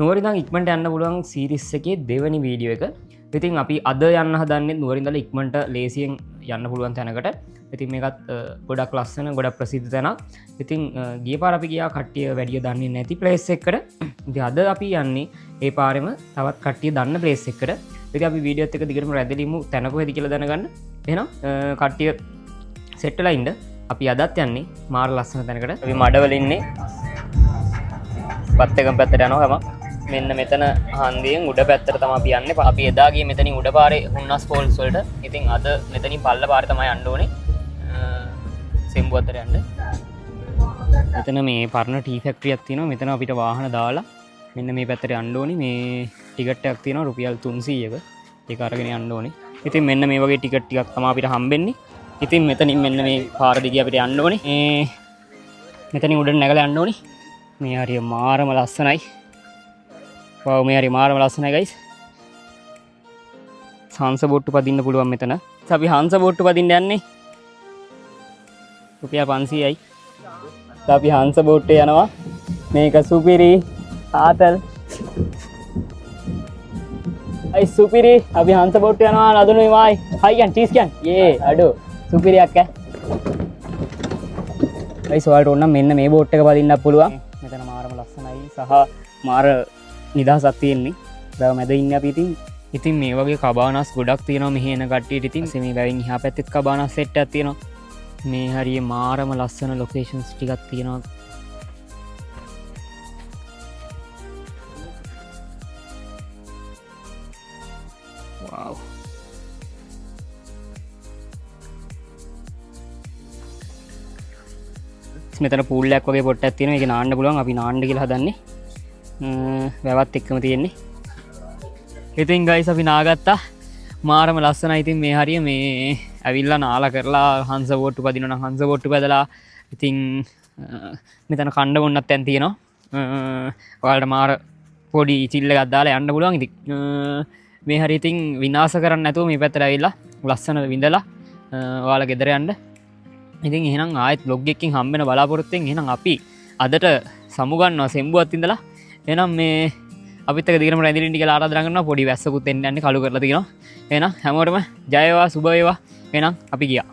නුවරින්දන් ඉක්මට යන්න පුළුවන් සීරිස් එකේ දෙවැනි වීඩියෝ එක. ඉතින් අපි අද යන්න හදන්නේ නුවරින්දල ඉක්මට ලේසියෙන් යන්න පුළුවන් තැනකට. ඉතින් මේකත් ගොඩක් ලස්සන ගොඩක් ප්‍රසිද්ධ තැනක්. ඉතින් ගිය පාර අපි ගියා කට්ටිය වැඩිය දන්නේ නැති ප්ලේස් එකකට. ඉතින් අද අපි යන්නේ ඒ පාරෙම තවත් කට්ටිය දන්න ප්ලේස් එකකට. ඉතින් අපි වීඩියෝත් එක දිගටම රැඳෙලිමු තැන කොහෙද කියලා දැනගන්න. එහෙනම් කට්ටිය සෙට් වෙලා ඉන්න. අපි අදත් යන්නේ මාර ලස්සන තැනකට. අපි මඩවල ඉන්නේ. පත් එකම පැත්තට යනවා හැම. මෙන්න මෙතන හන්දියෙන් උඩ පැත්තට තමයි අපි යන්නේ. අපි එදා ගියේ මෙතනින් උඩ පාරේ හුන්නස් ෆෝල්ස් වලට. ඉතින් අද මෙතනින් පල්ල පාරේ තමයි යන්න ඕනේ. සෙම්බු අතර යන්න. මෙතන මේ පරණ ටී ෆැක්ටරියක් තියෙනවා. මෙතන අපිට වාහන දාලා මෙන්න මේ පැත්තට යන්න ඕනේ. මේ ටිකට් එකක් තියෙනවා රුපියල් 300ක. ඒක අරගෙන යන්න ඕනේ. ඉතින් මෙන්න මේ වගේ ටිකට් ටිකක් තමයි අපිට හම්බෙන්නේ. ඉතින් මෙතනින් මෙන්න මේ පාර දිගේ අපිට යන්න ඕනේ. මෙතනින් උඩට නැගලා යන්න ඕනේ. මේ හරිය මාරම ලස්සනයි. වව් මේ හරිය මාරම ලස්සනයි ගයිස්. හංස බෝට්ටු පදින්න පුළුවන් මෙතන. අපි හංස බෝට්ටු පදින්න යන්නේ. රුපියල් 500යි. අපි හංස බෝට්ටේ යනවා. මේක සුපිරි ආතල්. අයි සුපිරි අපි හංස බෝට්ටේ යනවා නදුනුයි මායි. හයි කියන් චීස් කියන්. යේ අඩෝ සුපිරියක් ඈ. ගයිස් ඔයාලට ඕන නම් මෙන්න මේ බෝට් එක පදින්නත් පුළුවන්. මෙතන මාරම ලස්සනයි සහ මාර නිදහසක් තියෙන්නේ. බව මැද ඉන්නේ අපි ඉතින් මේ වගේ කබානස් ගොඩක් තියෙනවා මෙහි එන කට්ටියට. ඉතින් මේ වැවින් එහා පැත්තෙත් කබානස් සෙට් එකක් තියෙනවා. මේ හරිය මාරම ලස්සන ලොකේෂන්ස් ටිකක් තියෙනවා. වව් මෙතන පූල් එකක් වගේ පොට්ටක් තියෙනවා. ඒක නාන්න පුළුවන්. අපි නාන්න කියලා හදන්නේ. වැවත් එක්කම තියෙන්නේ. ඉතින් ගයිස් අපි නාගත්තා. මාරම ලස්සනයි. ඉතින් මේ හරිය මේ ඇවිල්ලා නාලා කරලා හංස බෝට්ටු පදිනවා නම් හංස බෝට්ටු පැදලා. ඉතින් මෙතන කණ්ඩ බොන්නත් තැන් තියෙනවා. ඔයාලට මාර පොඩි චිල් එකක් දාලා යන්න පුළුවන්. ඉතින් මේ හරිය ඉතින් විනාශ කරන්න නැතුව මේ පැත්තට ඇවිල්ලා ලස්සන විඳලා ඔයාලා ගෙදර යන්න. ඉතින් එහෙනම් ආයෙත් බ්ලොග් එකකින් හම්බ වෙන බලාපොරොත්තුෙන් එහෙනම් අපි අදට සමු ගන්නවා සෙම්බුවත් ඉඳලා. එහෙනම් මේ අපිත් එක දිගටම රැඳිලා ඉන්න කියලා ආරාධනා කරනවා. පොඩි වැස්සකුත් එන්න යන්නේ කළු කරලා තියෙනවා. එහෙනම් හැමෝටම ජය වේවා සුබ වේවා. එහෙනම් අපි ගියා.